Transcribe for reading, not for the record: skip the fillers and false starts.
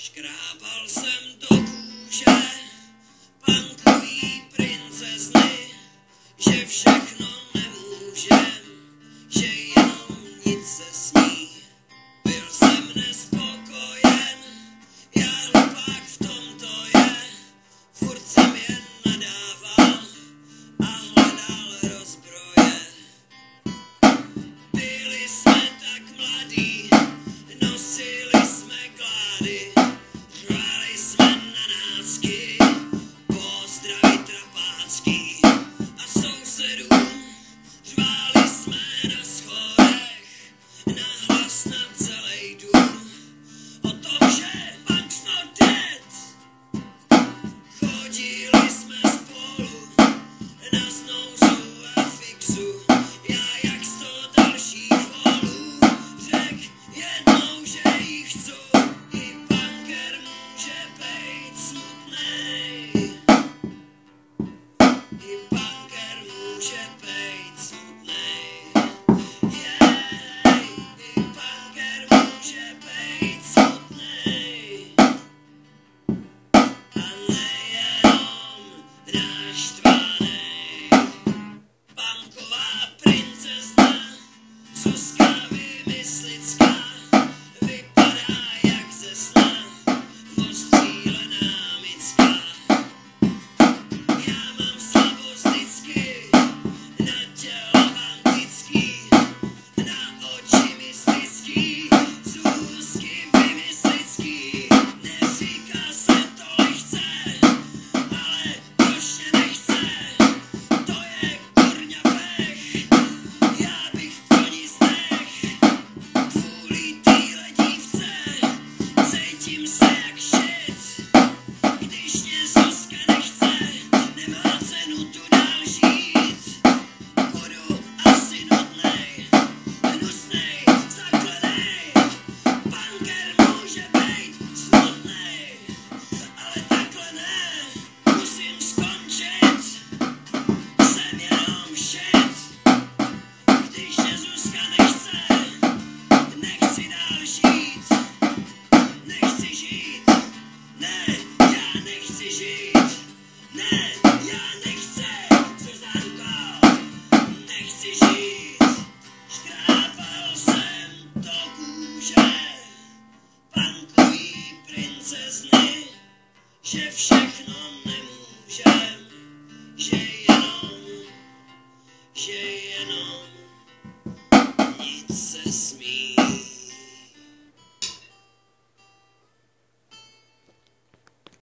Škrábal jsem do kůže punkový princezny, že všechno nemůžem, že jenom nic se smí. Byl jsem nespokojen, já hlupák v tom to je, furt jsem jen nadával a hledal rozbroje. Byli jsme tak mladí, nosili jsme klády, řvali jsme na nácky, pozdravit trapácký a sousedům řvali jsme na schodech, nahlas na celej dům, o tom, že punk's not dead. Chodili jsme spolu na Snouzu a Fixu, já jak 100 dalších volů, řek jednou, že jí chcu, i punker může bejt smutnej. I punker může bejt smutnej. Jej, i punker může bejt smutnej. A nejenom naštvanej. Punková princezna, Zuzka Vymyslická, vypadá jak ze sna, ostřílená mická. Já mám slabost vždycky na tělo antický, na oči mystický, Zuzky Vymyslický. Neříká se to lehce, ale proč mě nechce, to je kurňa pech, já bych pro ní zdech. Kvůli týhle dívce cítím se jak shit, když mě Zuzka nechce, nemá cenu tu dál žít. Budu asi nudnej, hnusnej, zaklenej, punker může bejt smutnej, ale takhle ne, musím skončit, jsem jenom shit. Když mě Zuzka nechce, nechci dál žít, nechci žít, ne, já nechci žít, ne, já nechci, Zuzanko, nechci žít. Škrábal jsem do kůže punkový princezny, že všechno nemůžem, že jenom